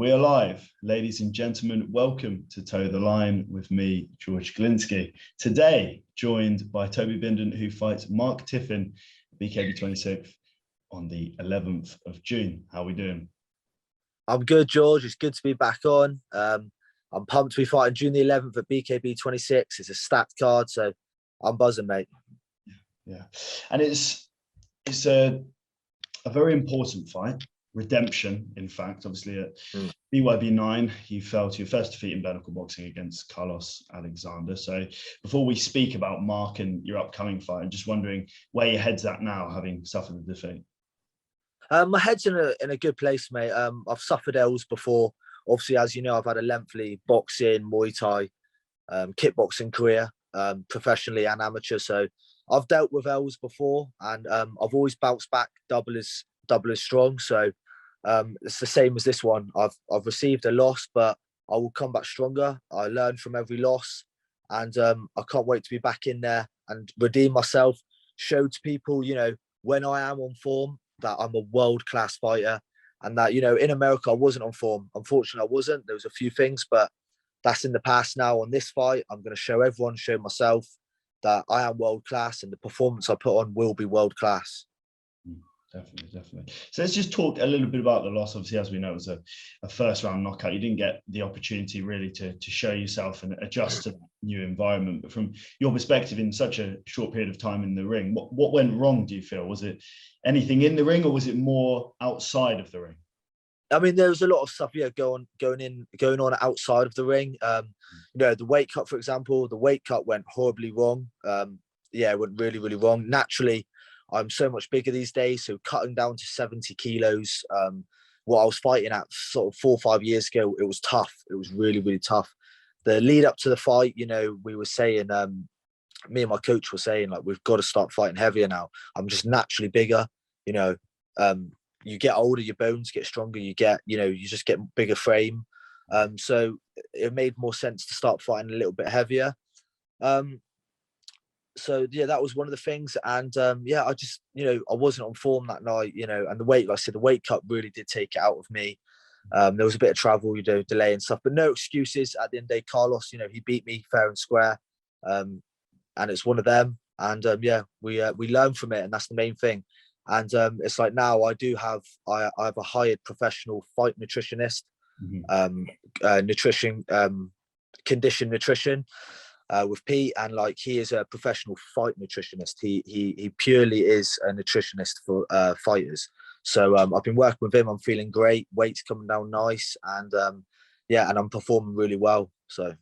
We are live, ladies and gentlemen. Welcome to Toe the Line with me, George Glinsky. Today, joined by Toby Bindon, who fights Mark Tiffin, BKB 26 on the 11th of June. How are we doing? I'm good, George. It's good to be back on. I'm pumped to be fighting June the 11th at BKB 26. It's a stacked card, so I'm buzzing, mate. Yeah, and it's a very important fight. Redemption, in fact. Obviously at BYB 9, you fell to your first defeat in bare-knuckle boxing against Carlos Alexander. So before we speak about Mark and your upcoming fight, I'm just wondering where your head's at now, having suffered the defeat. My head's in a good place, mate. I've suffered L's before. Obviously, as you know, I've had a lengthy boxing, Muay Thai, kickboxing career, professionally and amateur. So I've dealt with L's before, and I've always bounced back double as strong. So it's the same as this one. I've received a loss, but I will come back stronger. I learn from every loss, and I can't wait to be back in there and redeem myself. Show to people, when I am on form, that I'm a world-class fighter, and that, in America, I wasn't on form. Unfortunately, I wasn't. There was a few things, but that's in the past now. On this fight, I'm going to show everyone, show myself that I am world-class, and the performance I put on will be world-class. Definitely. So let's just talk a little bit about the loss. Obviously, as we know, it was a first round knockout. You didn't get the opportunity really to show yourself and adjust to the new environment. But from your perspective, in such a short period of time in the ring, what went wrong, do you feel? Was it anything in the ring, or was it more outside of the ring? I mean, there was a lot of stuff, going on outside of the ring. The weight cut, for example, the weight cut went horribly wrong. It went really, really wrong. Naturally, I'm so much bigger these days, so cutting down to 70 kilos, what I was fighting at sort of 4 or 5 years ago, it was tough. It was really, really tough. The lead up to the fight, we were saying, me and my coach were saying, like, we've got to start fighting heavier now. I'm just naturally bigger, you get older, your bones get stronger, you just get bigger frame. So it made more sense to start fighting a little bit heavier. So yeah, that was one of the things. And I just, I wasn't on form that night, and the weight, like I said, the weight cut really did take it out of me. There was a bit of travel, delay and stuff, but no excuses. At the end of the day, Carlos, he beat me fair and square. And it's one of them. And we learn from it, and that's the main thing. And it's like now I have a hired professional fight nutritionist, condition nutrition, with Pete, and like he is a professional fight nutritionist. He purely is a nutritionist for fighters. So I've been working with him. I'm feeling great. Weight's coming down nice, and and I'm performing really well. So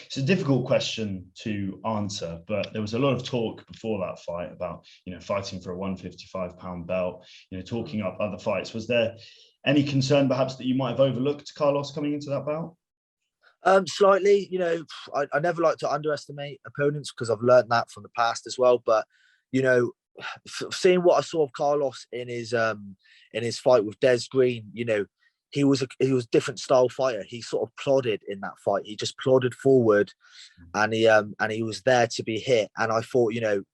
it's a difficult question to answer, but there was a lot of talk before that fight about fighting for a 155-pound belt, talking up other fights. Was there any concern perhaps that you might have overlooked Carlos coming into that bout? Slightly, I never like to underestimate opponents, because I've learned that from the past as well. But seeing what I saw of Carlos in his fight with Des Green, he was a different style fighter. He sort of plodded in that fight. He just plodded forward, and he was there to be hit. And I thought,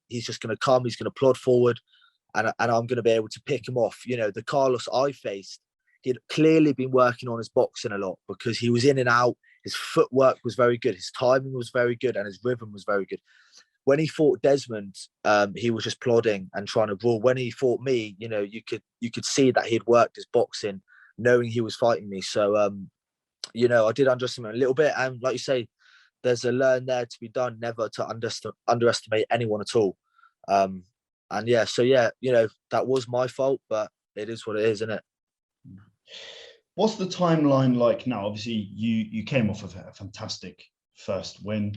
he's just going to come. He's going to plod forward, and I'm going to be able to pick him off. The Carlos I faced, he'd clearly been working on his boxing a lot, because he was in and out. His footwork was very good. His timing was very good, and his rhythm was very good. When he fought Desmond, he was just plodding and trying to brawl. When he fought me, you could see that he'd worked his boxing, knowing he was fighting me. So, I did underestimate a little bit. And like you say, there's a learn there to be done, never to underestimate anyone at all. That was my fault, but it is what it is, isn't it? What's the timeline like now? Obviously, you came off of a fantastic first win.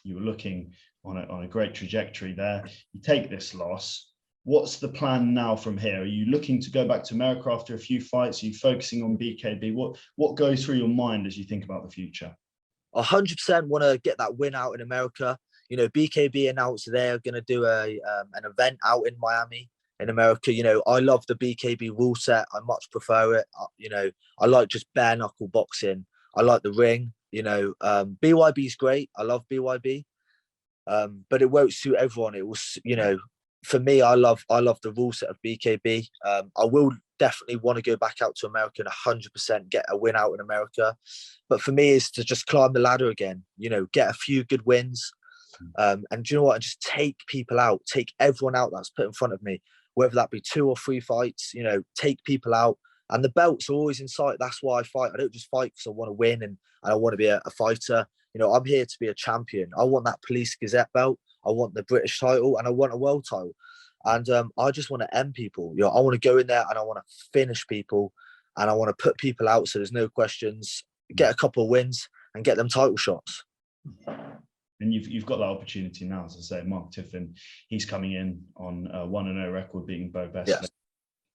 You were looking on a great trajectory there. You take this loss. What's the plan now from here? Are you looking to go back to America after a few fights? Are you focusing on BKB? What goes through your mind as you think about the future? 100% want to get that win out in America. BKB announced they're going to do an event out in Miami, in America. I love the BKB rule set. I much prefer it. I like just bare knuckle boxing. I like the ring. BYB is great. I love BYB, but it won't suit everyone. It was, for me, I love the rule set of BKB. I will definitely want to go back out to America and 100% get a win out in America. But for me, is to just climb the ladder again. You know, get a few good wins, and do you know what? And just take people out, take everyone out that's put in front of me, whether that be 2 or 3 fights. You know, take people out, and the belts are always in sight. That's why I fight. I don't just fight because I want to win and I want to be a fighter. You know, I'm here to be a champion. I want that Police Gazette belt. I want the British title, and I want a world title. And I just want to end people. You know, I want to go in there and I want to finish people, and I want to put people out so there's no questions. Get a couple of wins and get them title shots. And you've got that opportunity now, as I say. Mark Tiffin, he's coming in on a 1-0 record, beating Bo Best. Yes.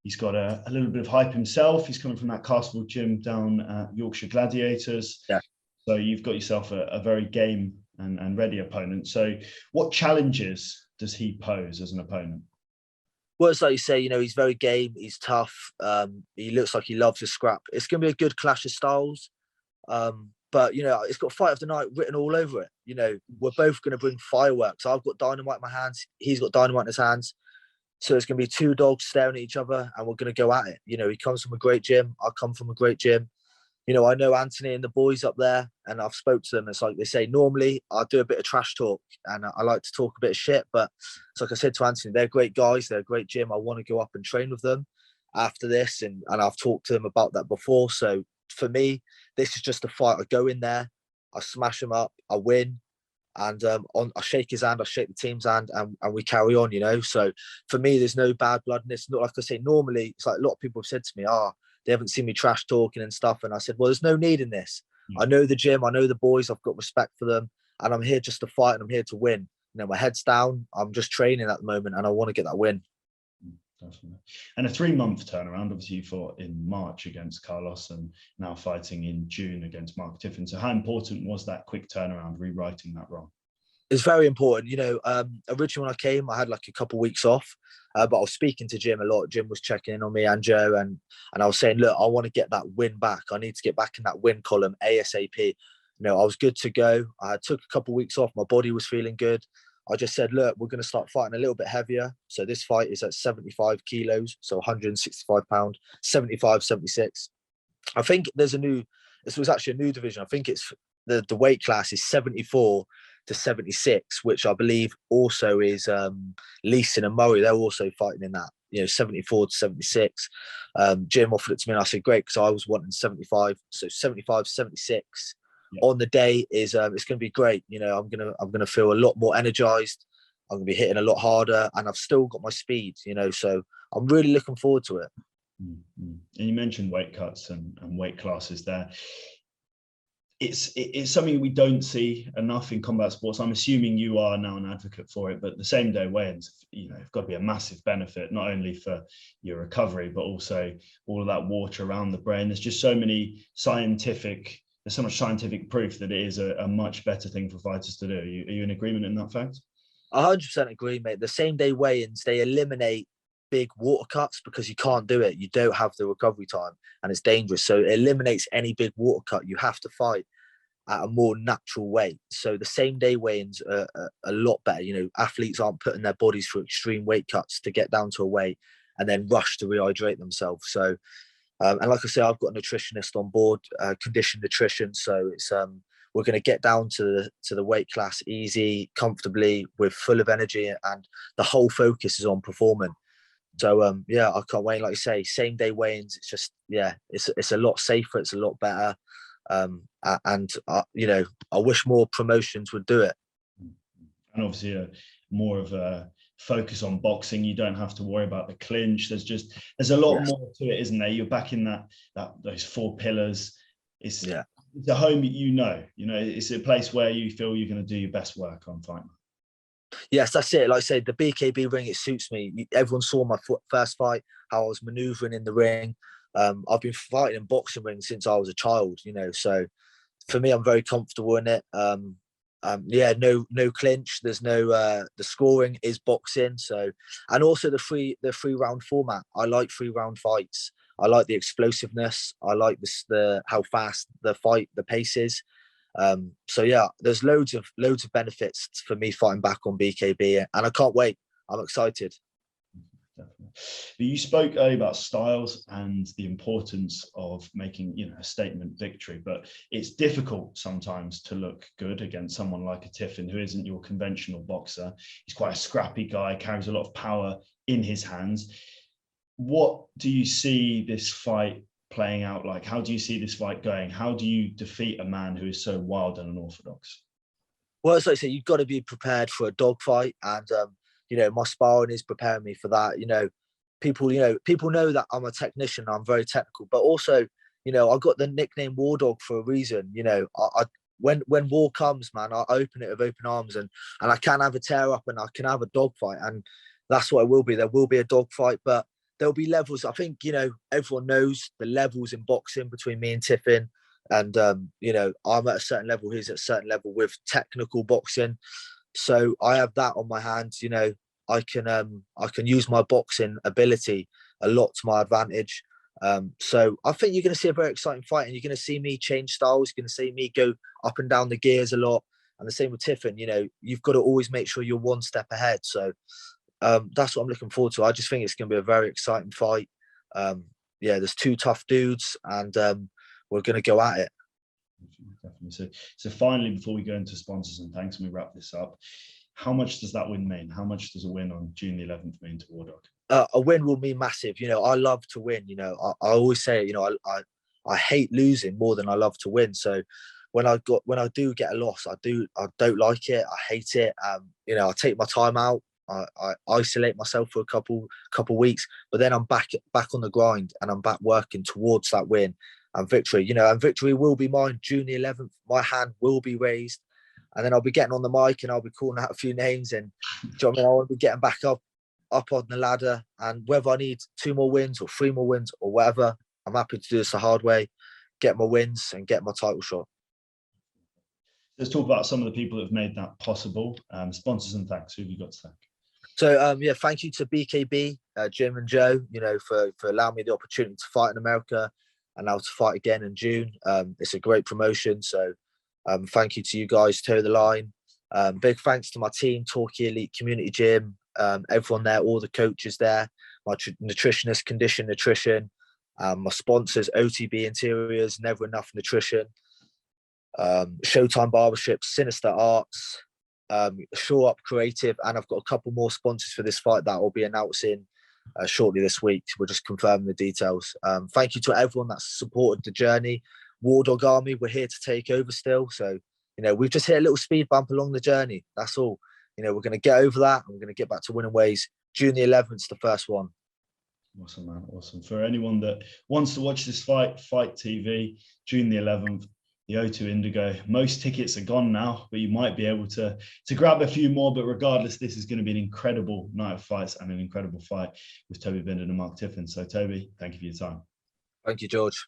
He's got a little bit of hype himself. He's coming from that Castle gym down at Yorkshire Gladiators. Yeah. So you've got yourself a very game and ready opponent. So what challenges does he pose as an opponent? Well, it's like you say, you know, he's very game. He's tough. He looks like he loves a scrap. It's going to be a good clash of styles. But, you know, it's got Fight of the Night written all over it. You know, we're both going to bring fireworks. I've got dynamite in my hands. He's got dynamite in his hands. So it's going to be 2 dogs staring at each other, and we're going to go at it. You know, he comes from a great gym. I come from a great gym. You know, I know Anthony and the boys up there, and I've spoke to them. It's like they say, normally I do a bit of trash talk and I like to talk a bit of shit. But it's like I said to Anthony, they're great guys. They're a great gym. I want to go up and train with them after this. And I've talked to them about that before. So for me, this is just a fight. I go in there, I smash him up, I win. And I shake his hand, I shake the team's hand, and we carry on, you know. So for me, there's no bad blood. And it's not like I say, normally, it's like a lot of people have said to me, they haven't seen me trash talking and stuff. And I said, well, there's no need in this. I know the gym, I know the boys, I've got respect for them, and I'm here just to fight and I'm here to win. You know, my head's down, I'm just training at the moment, and I want to get that win. Definitely. And a 3-month turnaround. Obviously, you fought in March against Carlos and now fighting in June against Mark Tiffin. So how important was that quick turnaround, rewriting that wrong? It's very important. You know, originally when I came, I had like a couple of weeks off, but I was speaking to Jim a lot. Jim was checking in on me and Joe, and I was saying, look, I want to get that win back. I need to get back in that win column ASAP. You know, I was good to go. I took a couple of weeks off. My body was feeling good. I just said, look, we're going to start fighting a little bit heavier. So this fight is at 75 kilos, so 165 pounds, 75, 76. I think this was actually a new division. I think it's the weight class is 74 to 76, which I believe also is Leeson and Murray. They're also fighting in that, you know, 74 to 76. Jim offered it to me and I said, great, because I was wanting 75. So 75, 76 on the day is it's going to be great. You know, I'm gonna feel a lot more energized. I'm gonna be hitting a lot harder, and I've still got my speed. You know, so I'm really looking forward to it. And you mentioned weight cuts and weight classes there. It's something we don't see enough in combat sports. I'm assuming you are now an advocate for it, but the same day weigh-ins, you know, have got to be a massive benefit, not only for your recovery, but also all of that water around the brain. There's just so much scientific proof that it is a much better thing for fighters to do. Are you in agreement in that fact? 100% agree, mate. The same day weigh-ins, they eliminate big water cuts because you can't do it. You don't have the recovery time and it's dangerous. So it eliminates any big water cut. You have to fight at a more natural weight. So the same day weigh-ins are a lot better. You know, athletes aren't putting their bodies through extreme weight cuts to get down to a weight and then rush to rehydrate themselves. So, and like I say, I've got a nutritionist on board, condition nutrition. So it's we're going to get down to the weight class easy, comfortably, with full of energy, and the whole focus is on performing. So I can't wait. Like I say, same day weigh-ins. It's just it's a lot safer. It's a lot better. You know, I wish more promotions would do it. And obviously, more of a focus on boxing. You don't have to worry about the clinch. There's a lot more to it, isn't there? You're back in those 4 pillars. It's a home. You know, it's a place where you feel you're going to do your best work on fight. Yes, that's it. Like I said, the BKB ring, it suits me. Everyone saw my first fight, how I was manoeuvring in the ring. I've been fighting in boxing rings since I was a child, you know. So for me, I'm very comfortable in it. No clinch. There's no the scoring is boxing. So, and also the three round format. I like 3-round fights. I like the explosiveness. I like how fast the pace is. So yeah, there's loads of benefits for me fighting back on BKB, and I can't wait. I'm excited. Definitely. You spoke earlier about styles and the importance of making, a statement victory, but it's difficult sometimes to look good against someone like a Tiffin, who isn't your conventional boxer. He's quite a scrappy guy, carries a lot of power in his hands. What do you see this fight playing out like? How do you see this fight going? How do you defeat a man who is so wild and unorthodox? Well, as I say, you've got to be prepared for a dogfight, and my sparring is preparing me for that. People know that I'm a technician. I'm very technical, but also, I got the nickname War Dog for a reason. When war comes, man, I open it with open arms, and I can have a tear up, and I can have a dogfight, and that's what it will be. There will be a dogfight, but there'll be levels. I think everyone knows the levels in boxing between me and Tiffin. And I'm at a certain level, he's at a certain level with technical boxing, so I have that on my hands. I can use my boxing ability a lot to my advantage. So I think you're going to see a very exciting fight, and you're going to see me change styles. You're going to see me go up and down the gears a lot, and the same with Tiffin. You've got to always make sure you're one step ahead. So that's what I'm looking forward to. I just think it's going to be a very exciting fight. There's two tough dudes, and we're going to go at it. Definitely. So finally, before we go into sponsors and thanks, and we wrap this up, how much does that win mean? How much does a win on June the 11th mean to War Dog? A win will mean massive. I love to win. I always say, I hate losing more than I love to win. So when I do get a loss, I don't like it. I hate it. I take my time out. I isolate myself for a couple weeks, but then I'm back on the grind, and I'm back working towards that win and victory. And victory will be mine June the 11th. My hand will be raised, and then I'll be getting on the mic, and I'll be calling out a few names, and I want to be getting back up on the ladder. And whether I need 2 more wins or 3 more wins or whatever, I'm happy to do this the hard way, get my wins and get my title shot. Let's talk about some of the people that have made that possible. Sponsors and thanks. Who have you got to thank? So thank you to BKB, Jim and Joe, for allowing me the opportunity to fight in America and now to fight again in June. It's a great promotion. So thank you to you guys, Toe the Line. Big thanks to my team, Torquay Elite Community Gym, everyone there, all the coaches there, my nutritionist, Condition Nutrition, my sponsors, OTB Interiors, Never Enough Nutrition, Showtime Barbershop, Sinister Arts, Shore Up Creative, and I've got a couple more sponsors for this fight that I'll be announcing shortly this week. We're just confirming the details. Thank you to everyone that's supported the journey. War Dog Army, we're here to take over still. So, we've just hit a little speed bump along the journey. That's all. We're going to get over that, and we're going to get back to winning ways. June the 11th, the first one. Awesome, man. Awesome. For anyone that wants to watch this fight, Fight TV, June the 11th, the O2 Indigo. Most tickets are gone now, but you might be able to grab a few more. But regardless, this is going to be an incredible night of fights and an incredible fight with Toby Bindon and Mark Tiffin. So, Toby, thank you for your time. Thank you, George.